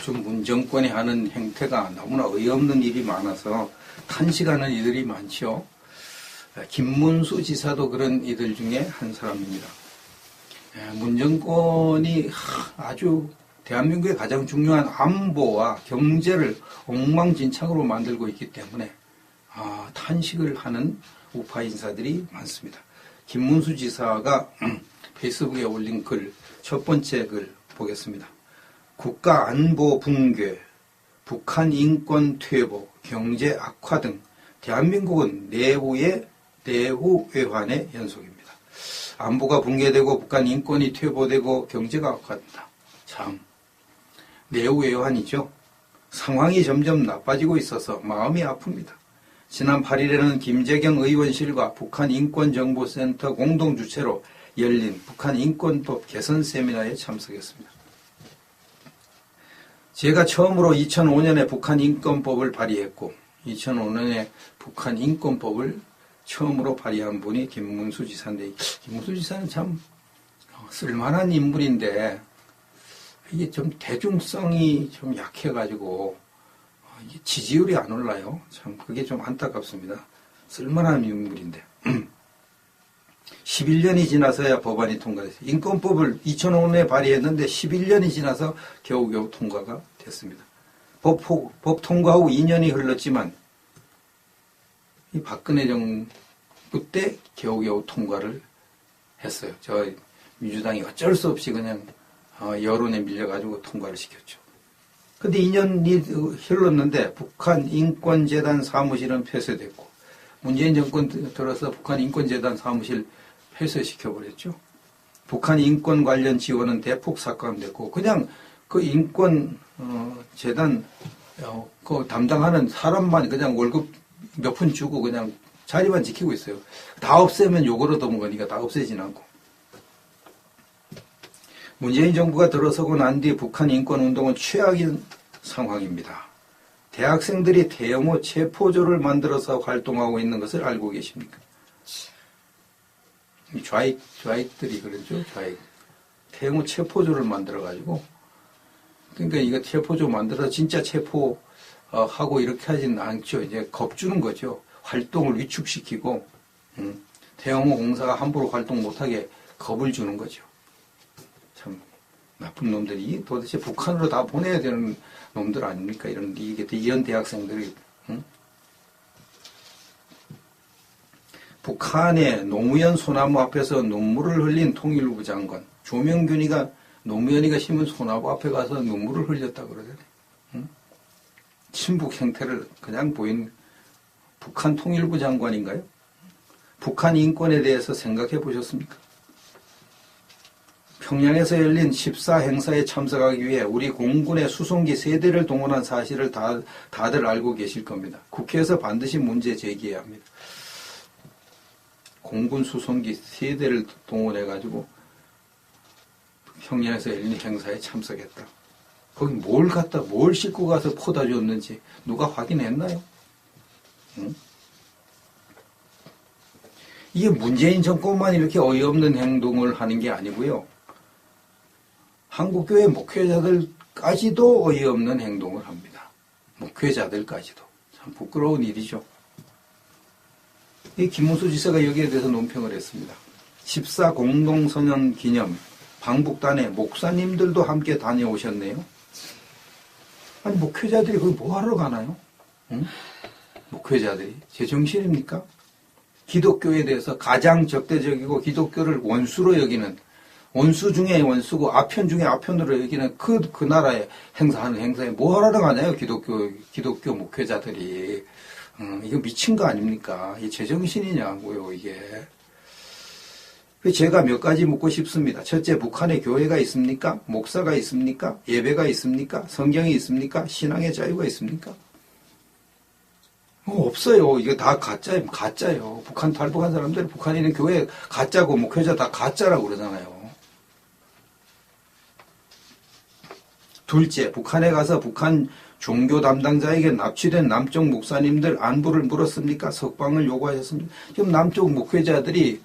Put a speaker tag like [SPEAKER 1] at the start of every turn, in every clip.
[SPEAKER 1] 요즘 문정권이 하는 행태가 너무나 어이없는 일이 많아서 탄식하는 이들이 많죠. 김문수 지사도 그런 이들 중에 한 사람입니다. 문정권이 아주 대한민국의 가장 중요한 안보와 경제를 엉망진창으로 만들고 있기 때문에 탄식을 하는 우파 인사들이 많습니다. 김문수 지사가 페이스북에 올린 글, 첫 번째 글 보겠습니다. 국가 안보 붕괴, 북한 인권 퇴보, 경제 악화 등 대한민국은 내후 외환의 연속입니다. 안보가 붕괴되고 북한 인권이 퇴보되고 경제가 악화된다. 참 내후 외환이죠. 상황이 점점 나빠지고 있어서 마음이 아픕니다. 지난 8일에는 김재경 의원실과 북한인권정보센터 공동주최로 열린 북한인권법 개선 세미나에 참석했습니다. 제가 처음으로 2005년에 북한인권법을 발의했고 2005년에 북한인권법을 처음으로 발의한 분이 김문수 지사인데, 김문수 지사는 참 쓸만한 인물인데 이게 좀 대중성이 좀 약해가지고 지지율이 안 올라요. 참 그게 좀 안타깝습니다. 쓸만한 인물인데 11년이 지나서야 법안이 통과됐어요. 인권법을 2005년에 발의했는데 11년이 지나서 겨우겨우 통과가 됐습니다. 법 통과 후 2년이 흘렀지만 이 박근혜 정부 때 겨우겨우 통과를 했어요. 저 민주당이 어쩔 수 없이 그냥 여론에 밀려가지고 통과를 시켰죠. 근데 2년이 흘렀는데 북한인권재단 사무실은 폐쇄됐고 문재인 정권 들어서 북한인권재단 사무실 폐쇄시켜버렸죠. 북한인권 관련 지원은 대폭 삭감됐고 그냥 그 인권재단 그 담당하는 사람만 그냥 월급 몇 푼 주고 그냥 자리만 지키고 있어요. 다 없애면 욕을 얻어먹으니까 다 없애진 않고. 문재인 정부가 들어서고 난 뒤 북한 인권운동은 최악인 상황입니다. 대학생들이 대형호 체포조를 만들어서 활동하고 있는 것을 알고 계십니까? 좌익들이 그러죠. 좌익. 대형호 체포조를 만들어가지고 그러니까 이거 체포조 만들어서 진짜 체포하고 이렇게 하지는 않죠. 이제 겁주는 거죠. 활동을 위축시키고 대형호 공사가 함부로 활동 못하게 겁을 주는 거죠. 참 나쁜 놈들이 도대체 북한으로 다 보내야 되는 놈들 아닙니까? 이런 대학생들이 북한의 노무현 소나무 앞에서 눈물을 흘린 통일부 장관 노무현이가 심은 소나무 앞에 가서 눈물을 흘렸다 그러잖아요. 친북 행태를 그냥 보인 북한 통일부 장관인가요? 북한 인권에 대해서 생각해 보셨습니까? 평양에서 열린 14행사에 참석하기 위해 우리 공군의 수송기 3대를 동원한 사실을 다들 알고 계실 겁니다. 국회에서 반드시 문제 제기해야 합니다. 공군 수송기 3대를 동원해가지고 평양에서 열린 행사에 참석했다. 거기 뭘 싣고 가서 포다 줬는지 누가 확인했나요? 이게 문재인 정권만 이렇게 어이없는 행동을 하는 게 아니고요. 한국교회 목회자들까지도 어이없는 행동을 합니다. 목회자들까지도. 참 부끄러운 일이죠. 이 김문수 지사가 여기에 대해서 논평을 했습니다. 14 공동선언 기념 방북단에 목사님들도 함께 다녀오셨네요. 아니 목회자들이 거기 뭐하러 가나요? 목회자들이 제정신입니까? 기독교에 대해서 가장 적대적이고 기독교를 원수로 여기는 원수 중에 원수고 아편 중에 아편으로 여기는 그 나라에 행사하는 행사에 뭐하러 가나요? 기독교 목회자들이. 이거 미친 거 아닙니까? 이게 제정신이냐고요, 이게. 제가 몇 가지 묻고 싶습니다. 첫째, 북한에 교회가 있습니까? 목사가 있습니까? 예배가 있습니까? 성경이 있습니까? 신앙의 자유가 있습니까? 없어요. 이거 다 가짜예요. 북한 탈북한 사람들이 북한에 있는 교회 가짜고 목회자 다 가짜라고 그러잖아요. 둘째, 북한에 가서 북한 종교 담당자에게 납치된 남쪽 목사님들 안부를 물었습니까? 석방을 요구하셨습니까? 지금 남쪽 목회자들이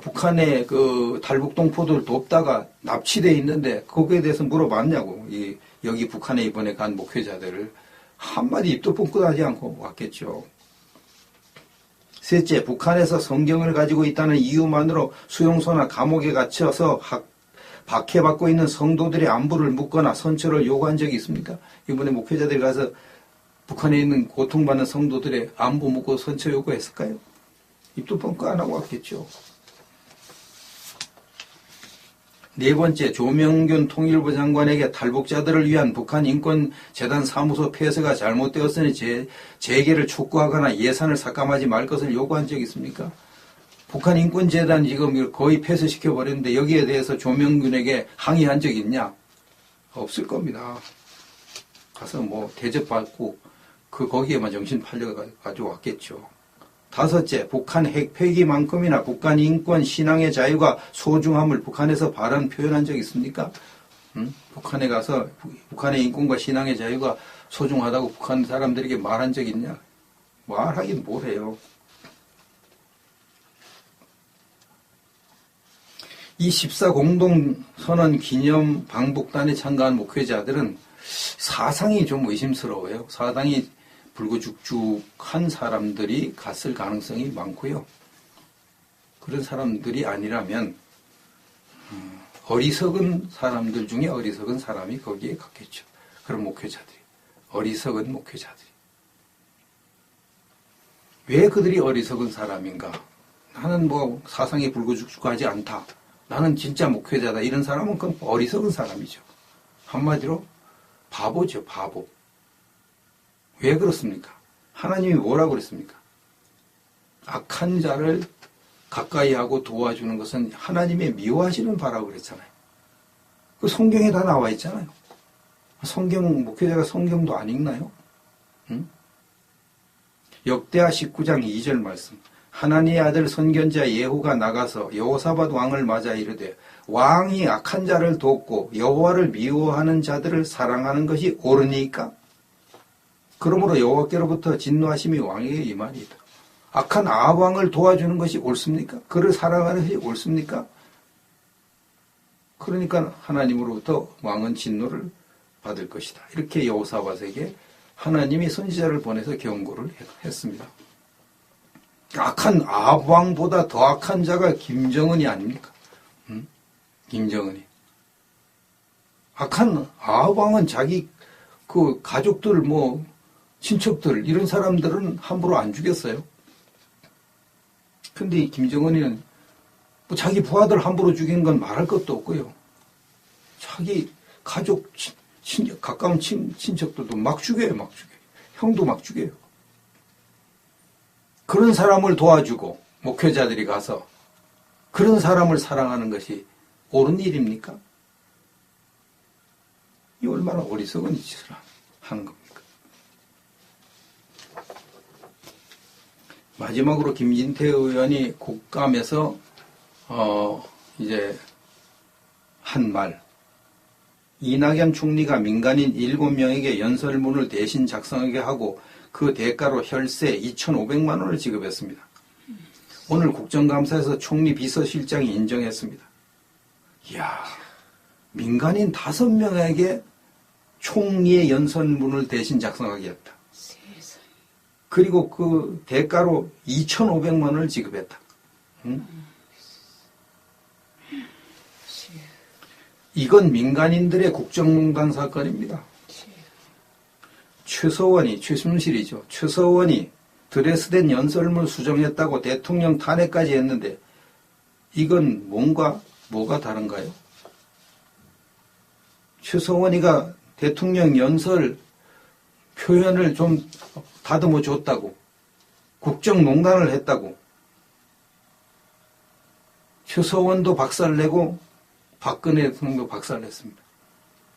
[SPEAKER 1] 북한의 그 탈북 동포들 돕다가 납치돼 있는데 거기에 대해서 물어봤냐고. 이 여기 북한에 이번에 간 목회자들을 한마디 입도 뻥끗하지 않고 왔겠죠. 셋째, 북한에서 성경을 가지고 있다는 이유만으로 수용소나 감옥에 갇혀서 박해받고 있는 성도들의 안부를 묻거나 선처를 요구한 적이 있습니까? 이번에 목회자들이 가서 북한에 있는 고통받는 성도들의 안부 묻고 선처 요구했을까요? 입도 뻥끗 안 하고 왔겠죠. 네 번째, 조명균 통일부 장관에게 탈북자들을 위한 북한 인권재단 사무소 폐쇄가 잘못되었으니 재개를 촉구하거나 예산을 삭감하지 말 것을 요구한 적이 있습니까? 북한 인권재단 지금 거의 폐쇄시켜버렸는데 여기에 대해서 조명균에게 항의한 적이 있냐? 없을 겁니다. 가서 뭐 대접받고 거기에만 정신 팔려가지고 왔겠죠. 다섯째, 북한 핵 폐기만큼이나 북한 인권, 신앙의 자유가 소중함을 북한에서 발언 표현한 적 있습니까? 북한에 가서 북한의 인권과 신앙의 자유가 소중하다고 북한 사람들에게 말한 적 있냐? 말하긴 뭐래요. 이 14 공동선언 기념 방북단에 참가한 목회자들은 사상이 좀 의심스러워요. 사상이 불구죽죽한 사람들이 갔을 가능성이 많고요. 그런 사람들이 아니라면 어리석은 사람들 중에 어리석은 사람이 거기에 갔겠죠. 그런 목회자들이. 어리석은 목회자들이. 왜 그들이 어리석은 사람인가? 나는 뭐 사상이 불구죽죽하지 않다. 나는 진짜 목회자다. 이런 사람은 그건 어리석은 사람이죠. 한마디로 바보죠. 바보. 왜 그렇습니까? 하나님이 뭐라고 그랬습니까? 악한 자를 가까이 하고 도와주는 것은 하나님의 미워하시는 바라고 그랬잖아요. 그 성경에 다 나와 있잖아요. 목회자가 성경도 안 읽나요? 응? 역대하 19장 2절 말씀. 하나님의 아들 선견자 예후가 나가서 여호사밧 왕을 맞아 이르되 왕이 악한 자를 돕고 여호와를 미워하는 자들을 사랑하는 것이 옳으니까? 그러므로 여호와께로부터 진노하심이 왕에게 임하리이다. 악한 아합 왕을 도와주는 것이 옳습니까? 그를 사랑하는 것이 옳습니까? 그러니까 하나님으로부터 왕은 진노를 받을 것이다. 이렇게 여호사밧에게 하나님이 선지자를 보내서 경고를 했습니다. 악한 아합 왕보다 더 악한 자가 김정은이 아닙니까? 김정은이. 악한 아합 왕은 자기 그 가족들 친척들 이런 사람들은 함부로 안 죽였어요. 근데 김정은이는 자기 부하들 함부로 죽이는 건 말할 것도 없고요. 자기 가족 가까운 친척들도 막 죽여요. 형도 막 죽여요. 그런 사람을 도와주고 목회자들이 가서 그런 사람을 사랑하는 것이 옳은 일입니까? 이 얼마나 어리석은 짓을 하는 겁니까? 마지막으로 김진태 의원이 국감에서 이제 한 말. 이낙연 총리가 민간인 7명에게 연설문을 대신 작성하게 하고 그 대가로 혈세 2,500만 원을 지급했습니다. 오늘 국정감사에서 총리 비서실장이 인정했습니다. 이야, 민간인 5명에게 총리의 연설문을 대신 작성하게 했다. 그리고 그 대가로 2,500만 원을 지급했다. 응? 이건 민간인들의 국정농단 사건입니다. 최순실이죠. 최서원이 드레스덴 연설문 수정했다고 대통령 탄핵까지 했는데 이건 뭐가 다른가요? 최서원이가 대통령 연설 표현을 좀 다듬어 줬다고 국정농단을 했다고 최서원도 박살내고 박근혜 대통령도 박살냈습니다.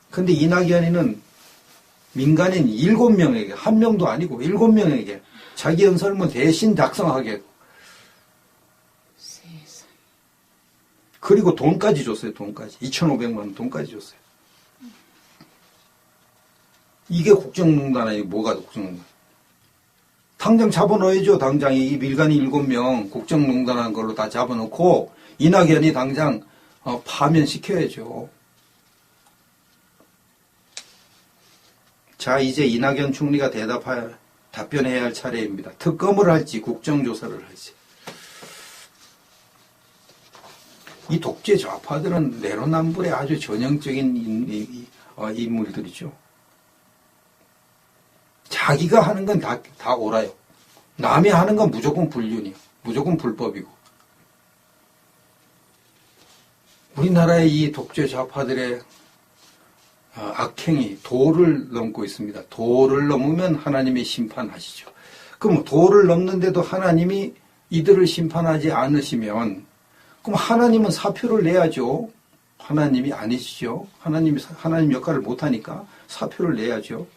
[SPEAKER 1] 그런데 이낙연이는 민간인 7명에게, 한 명도 아니고 7명에게 자기 연설문 대신 작성하게 했고 그리고 돈까지 줬어요. 돈까지. 2,500만 원 돈까지 줬어요. 이게 국정농단 아니고 뭐가 국정농단? 당장 잡아넣어야죠. 당장 이 민간인 7명 국정농단한 걸로 다 잡아놓고 이낙연이 당장 파면시켜야죠. 자, 이제 이낙연 총리가 답변해야 할 차례입니다. 특검을 할지 국정조사를 할지. 이 독재 좌파들은 내로남불의 아주 전형적인 인물들이죠. 자기가 하는 건 다 옳아요. 남이 하는 건 무조건 불륜이요. 무조건 불법이고. 우리나라의 이 독재 좌파들의 악행이 도를 넘고 있습니다. 도를 넘으면 하나님이 심판하시죠. 그럼 도를 넘는데도 하나님이 이들을 심판하지 않으시면 그럼 하나님은 사표를 내야죠. 하나님이 아니시죠. 하나님 역할을 못하니까 사표를 내야죠.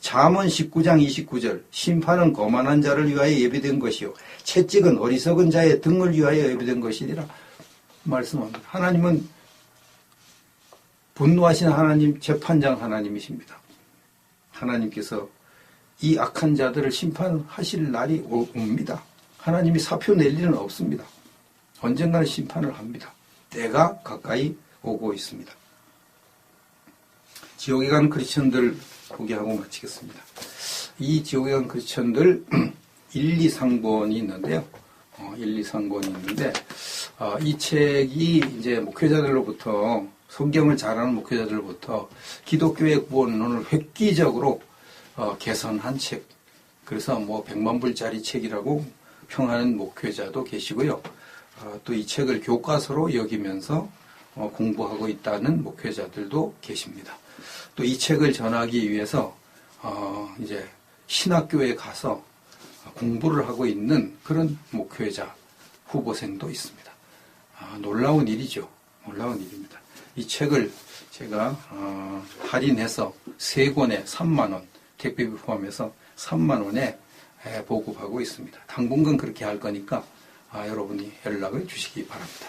[SPEAKER 1] 잠언 19장 29절 심판은 거만한 자를 위하여 예비된 것이요 채찍은 어리석은 자의 등을 위하여 예비된 것이니라 말씀합니다. 하나님은 분노하신 하나님, 재판장 하나님이십니다. 하나님께서 이 악한 자들을 심판하실 날이 옵니다. 하나님이 사표 낼 일은 없습니다. 언젠가는 심판을 합니다. 때가 가까이 오고 있습니다. 지옥에 간 크리스천들 소개하고 마치겠습니다. 이 지옥에 간 크리스천들 1, 2, 3권이 있는데요. 1, 2, 3권이 있는데 이 책이 이제 목회자들로부터 성경을 잘 아는 목회자들로부터 기독교의 구원론을 획기적으로 개선한 책. 그래서 100만 불짜리 책이라고 평하는 목회자도 계시고요. 또 이 책을 교과서로 여기면서 공부하고 있다는 목회자들도 계십니다. 또 이 책을 전하기 위해서 이제 신학교에 가서 공부를 하고 있는 그런 목회자 후보생도 있습니다. 놀라운 일이죠. 놀라운 일입니다. 이 책을 제가 할인해서 3권에 3만 원, 택배비 포함해서 3만 원에 보급하고 있습니다. 당분간 그렇게 할 거니까 여러분이 연락을 주시기 바랍니다.